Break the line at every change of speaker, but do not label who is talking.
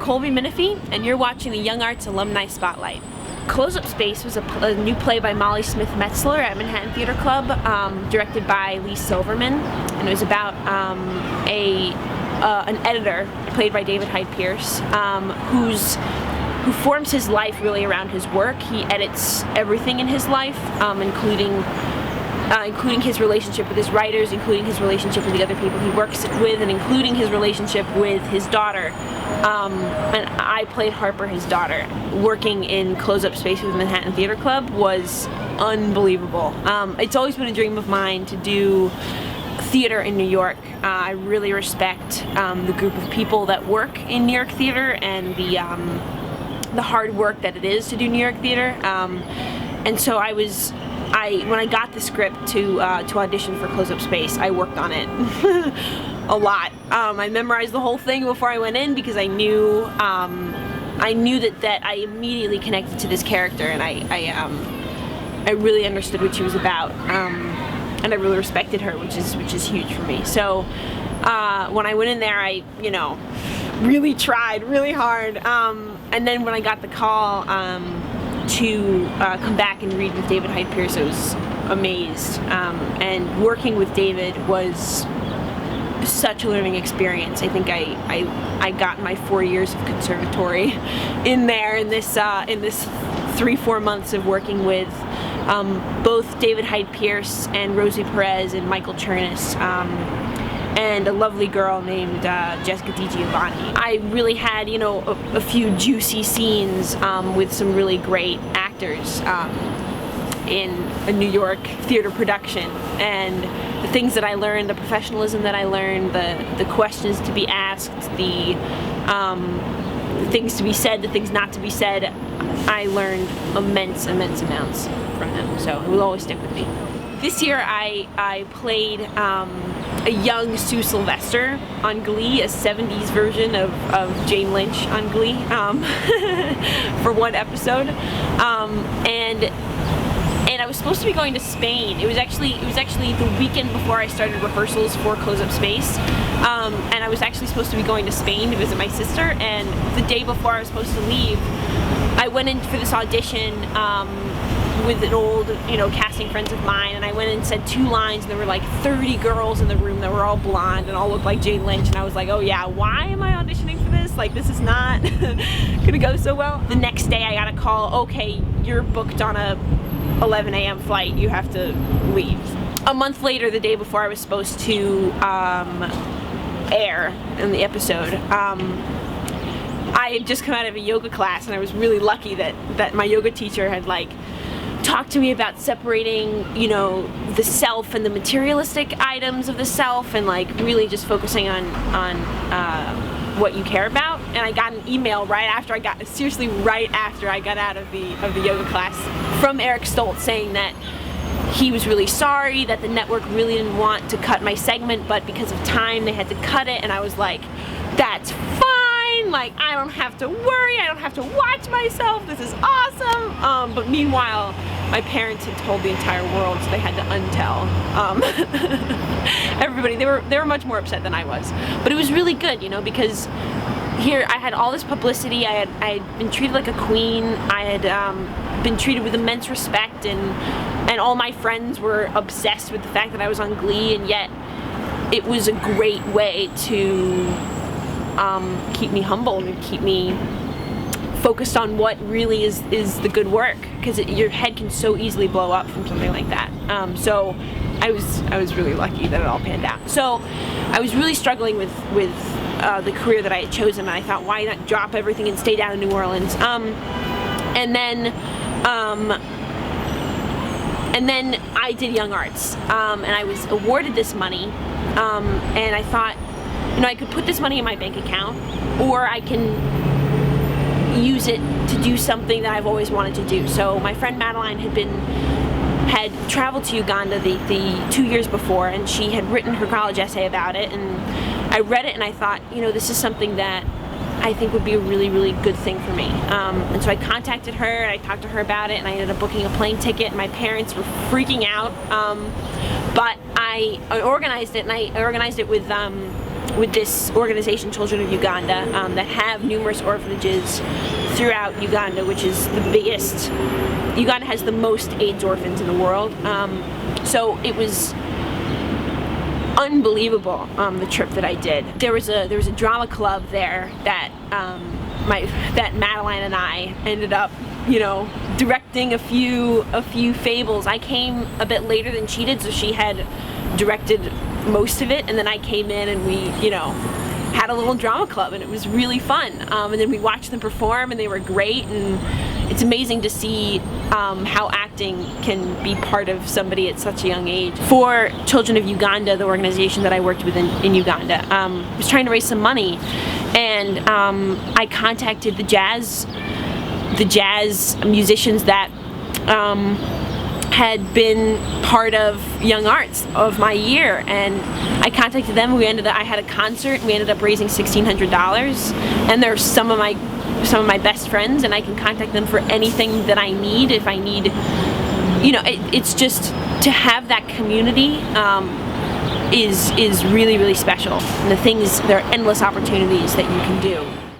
Colby Minifie, and you're watching the YoungArts Alumni Spotlight. Close-Up Space was a new play by Molly Smith Metzler at Manhattan Theater Club, directed by Lee Silverman, and it was about an editor played by David Hyde Pierce, who forms his life really around his work. He edits everything in his life, including his relationship with his writers, including his relationship with the other people he works with, and including his relationship with his daughter. And I played Harper, his daughter. Working in Close-Up Space with Manhattan Theater Club was unbelievable. It's always been a dream of mine to do theater in New York. I really respect the group of people that work in New York theater and the hard work that it is to do New York theater. And so when I got the script to audition for Close-Up Space, I worked on it a lot. I memorized the whole thing before I went in because I knew that I immediately connected to this character, and I really understood what she was about, and I really respected her, which is huge for me. So when I went in there, I really tried really hard, and then when I got the call to come back and read with David Hyde Pierce, I was amazed. And working with David was such a learning experience. I think I got my 4 years of conservatory in there in this 3-4 months of working with both David Hyde Pierce and Rosie Perez and Michael Chernus, and a lovely girl named Jessica DiGiovanni. I really had, a few juicy scenes with some really great actors in a New York theater production, and the things that I learned, the professionalism that I learned, the questions to be asked, the things to be said, the things not to be said, I learned immense amounts from them, so it will always stick with me. This year I played a young Sue Sylvester on GLEE, a 70s version of Jane Lynch on GLEE, for one episode, and I was supposed to be going to Spain. It was actually the weekend before I started rehearsals for Close-Up Space, and I was actually supposed to be going to Spain to visit my sister, and the day before I was supposed to leave, I went in for this audition with an old, casting friends of mine, and I went in and said 2 lines, and there were like 30 girls in the room that were all blonde and all looked like Jane Lynch, and I was like, oh yeah, why am I auditioning for this? Like, this is not gonna go so well. The next day I got a call, okay, you're booked on a 11 a.m. flight, you have to leave. A month later, the day before I was supposed to air in the episode, I had just come out of a yoga class, and I was really lucky that my yoga teacher had talked to me about separating, the self and the materialistic items of the self, and really just focusing on what you care about. And I got an email right after I got out of the yoga class from Eric Stoltz saying that he was really sorry, that the network really didn't want to cut my segment, but because of time they had to cut it. And I was like, that's fine. I don't have to worry, I don't have to watch myself, this is awesome. But meanwhile, my parents had told the entire world, so they had to untell everybody. They were much more upset than I was. But it was really good, because here I had all this publicity, I had been treated like a queen, I had been treated with immense respect, and all my friends were obsessed with the fact that I was on GLEE, and yet it was a great way to keep me humble and keep me focused on what really is the good work, because your head can so easily blow up from something like that. So I was really lucky that it all panned out. So I was really struggling with the career that I had chosen, and I thought, why not drop everything and stay down in New Orleans? And then I did YoungArts, and I was awarded this money, and I thought, I could put this money in my bank account, or I can use it to do something that I've always wanted to do. So my friend Madeline had traveled to Uganda the 2 years before, and she had written her college essay about it, and I read it and I thought, this is something that I think would be a really, really good thing for me. And so I contacted her, and I talked to her about it, and I ended up booking a plane ticket, and my parents were freaking out. But I organized it, and I organized it with with this organization, Children of Uganda, that have numerous orphanages throughout Uganda, which is the biggest. Uganda has the most AIDS orphans in the world. So it was unbelievable, the trip that I did. There was a drama club there that that Madeline and I ended up, you know, directing a few fables. I came a bit later than she did, so she had directed most of it, and then I came in and we, you know, had a little drama club, and it was really fun. And then we watched them perform, and they were great, and it's amazing to see how acting can be part of somebody at such a young age. For Children of Uganda, the organization that I worked with in Uganda, was trying to raise some money, and I contacted the jazz musicians that had been part of Young Arts of my year, and I contacted them. I had a concert, and we ended up raising $1,600, and they're some of my best friends, and I can contact them for anything that I need. If I need, you know, it's just to have that community is really, really special. And there are endless opportunities that you can do.